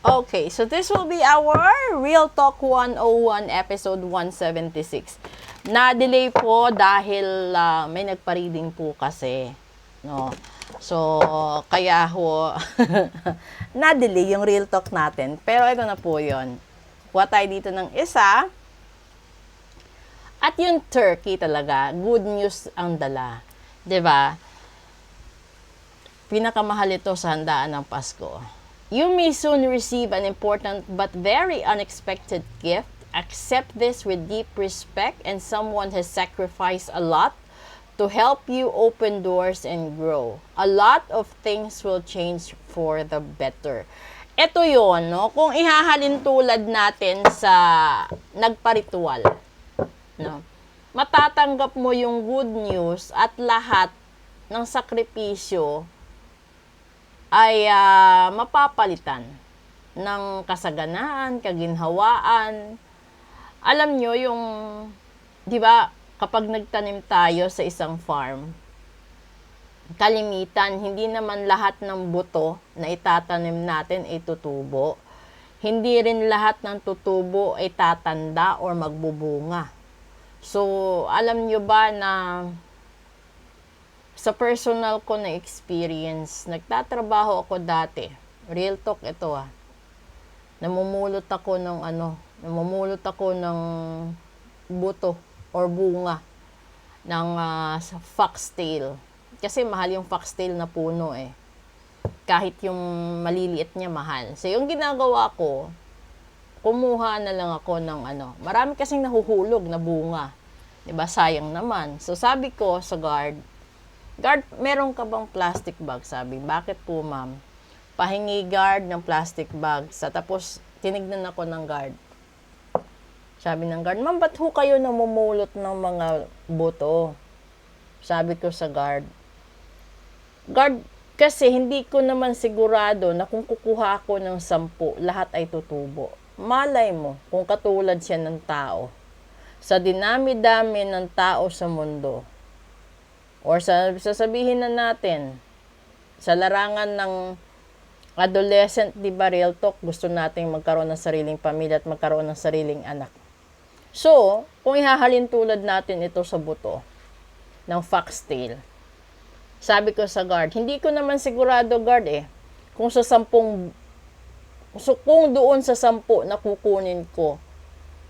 Okay, so this will be our Real Talk 101 episode 176. Na-delay po dahil may nagpa-reading po kasi, no. So, kaya ho na-delay yung Real Talk natin. Pero ito na po 'yon. Kuha tayo dito ng isa. At yung turkey talaga, good news ang dala. 'Di ba? Pinakamahal ito sa handaan ng Pasko. You may soon receive an important but very unexpected gift. Accept this with deep respect, and someone has sacrificed a lot to help you open doors and grow. A lot of things will change for the better. Ito yon, no? Kung ihahalin tulad natin sa nagparitual, no? Matatanggap mo yung good news at lahat ng sakripisyo ay mapapalitan ng kasaganaan, kaginhawaan. Alam nyo yung, di ba, kapag nagtanim tayo sa isang farm, kalimitan, hindi naman lahat ng buto na itatanim natin ay tutubo. Hindi rin lahat ng tutubo ay tatanda or magbubunga. So, alam nyo ba na sa personal ko na experience, nagtatrabaho ako dati. Real talk ito namumulot ako ng buto or bunga ng foxtail. Kasi mahal yung foxtail na puno eh. Kahit yung maliliit niya mahal. So yung ginagawa ko, kumuha na lang ako ng marami kasing nahuhulog na bunga. 'Di ba? Sayang naman. So sabi ko sa guard, meron ka bang plastic bag? Sabi, bakit po ma'am? Pahingi guard ng plastic bag. Tapos, tinignan ako ng guard. Sabi ng guard, ma'am, ba't ho kayo namumulot ng mga buto? Sabi ko sa guard, kasi hindi ko naman sigurado na kung kukuha ako ng 10, lahat ay tutubo. Malay mo, kung katulad siya ng tao. Sa dinami-dami ng tao sa mundo, or sasabihin na natin, sa larangan ng adolescent, di ba, real talk, gusto nating magkaroon ng sariling pamilya at magkaroon ng sariling anak. So, kung ihahalin tulad natin ito sa buto ng foxtail, sabi ko sa guard, hindi ko naman sigurado guard kung kung doon sa 10 na kukunin ko,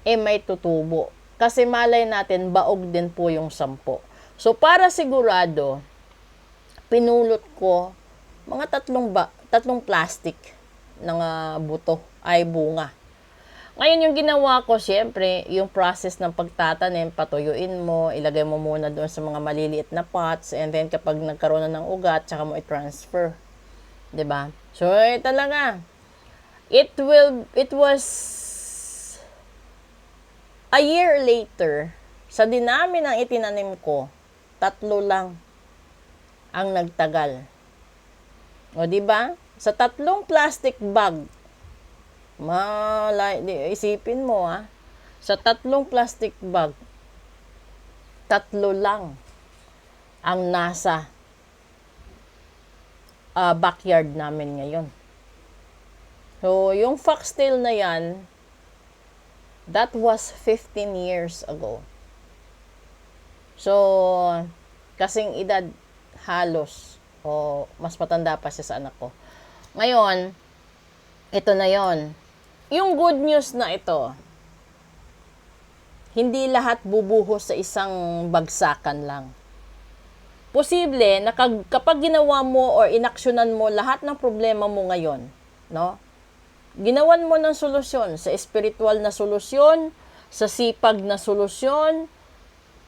may tutubo. Kasi malay natin, baog din po yung 10. So, para sigurado, pinulot ko mga tatlong plastic ng buto ay bunga. Ngayon, yung ginawa ko, syempre, yung process ng pagtatanim, patuyuin mo, ilagay mo muna doon sa mga maliliit na pots, and then kapag nagkaroon na ng ugat, tsaka mo i-transfer. 'Di ba? So, talaga, it was a year later, sa dinami ng itinanim ko, 3 lang ang nagtagal. O, di ba? Sa 3 plastic bag, isipin mo sa 3 plastic bag, 3 lang ang nasa backyard namin ngayon. So, yung foxtail na yan, that was 15 years ago. So, kasing edad halos, o mas matanda pa siya sa anak ko. Ngayon, ito na yon. Yung good news na ito, hindi lahat bubuhos sa isang bagsakan lang. Posible na kapag ginawa mo or inaksyonan mo lahat ng problema mo ngayon, no? Ginawan mo ng solusyon, sa spiritual na solusyon, sa sipag na solusyon,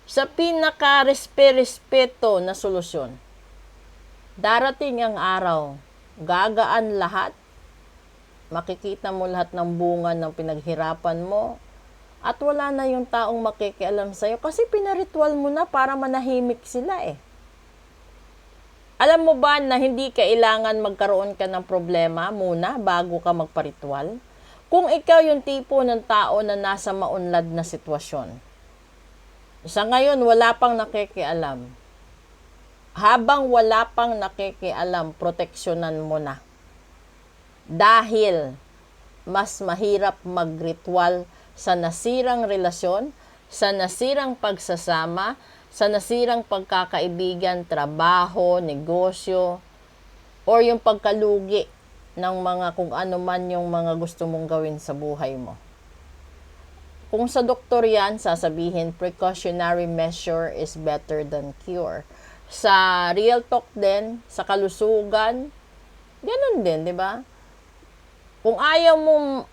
sa pinaka-respeto na solusyon. Darating ang araw, gagaan lahat, makikita mo lahat ng bunga ng pinaghirapan mo, at wala na yung taong makikialam sa'yo kasi pinaritual mo na para manahimik sila Alam mo ba na hindi kailangan magkaroon ka ng problema muna bago ka magparitual? Kung ikaw yung tipo ng tao na nasa maunlad na sitwasyon, sa ngayon, wala pang nakikialam. Habang wala pang nakikialam, proteksyonan mo na. Dahil mas mahirap mag-ritual sa nasirang relasyon, sa nasirang pagsasama, sa nasirang pagkakaibigan, trabaho, negosyo, or yung pagkalugi ng mga kung ano man yung mga gusto mong gawin sa buhay mo. Kung sa doktor yan, sasabihin, precautionary measure is better than cure. Sa real talk din, sa kalusugan, ganun din, di ba? Kung ayaw mo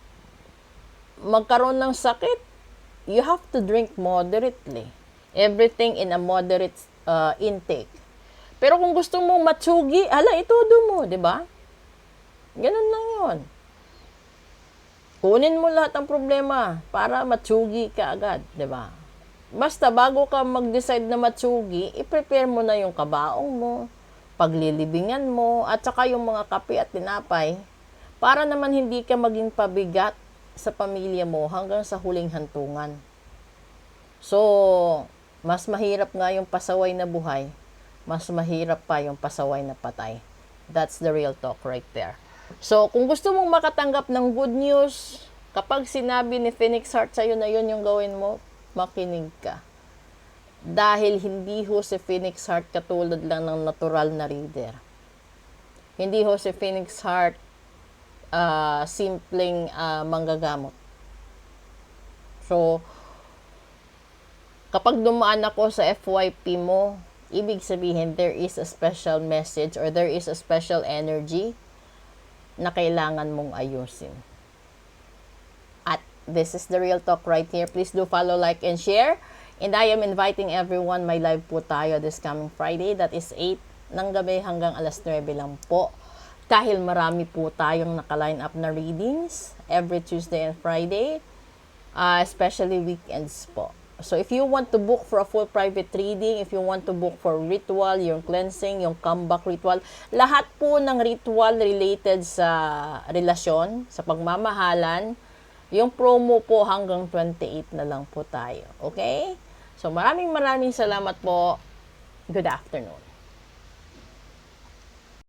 magkaroon ng sakit, you have to drink moderately. Everything in a moderate intake. Pero kung gusto mong matsugi, itudo mo, di ba? Ganun lang yun. Kunin mo lahat ng problema para matsugi ka agad, di ba? Basta bago ka mag-decide na matsugi, i-prepare mo na yung kabaong mo, paglilibingan mo, at saka yung mga kape at tinapay, para naman hindi ka maging pabigat sa pamilya mo hanggang sa huling hantungan. So, mas mahirap nga yung pasaway na buhay, mas mahirap pa yung pasaway na patay. That's the real talk right there. So, kung gusto mong makatanggap ng good news, kapag sinabi ni Phoenix Heart sa'yo na yun yung gawin mo, makinig ka. Dahil hindi ho si Phoenix Heart katulad lang ng natural na reader. Hindi ho si Phoenix Heart simpleng manggagamot. So, kapag dumaan ako sa FYP mo, ibig sabihin there is a special message or there is a special energy na kailangan mong ayusin. At this is the real talk right here. Please do follow, like, and share. And I am inviting everyone, may live po tayo this coming Friday. That is 8 ng gabi hanggang alas 9 lang po. Dahil marami po tayong naka-line up na readings every Tuesday and Friday. Especially weekends po. So if you want to book for a full private reading, if you want to book for ritual, yung cleansing, yung comeback ritual, lahat po ng ritual related sa relasyon, sa pagmamahalan, yung promo po hanggang 28 na lang po tayo. Okay? So maraming salamat po. Good afternoon.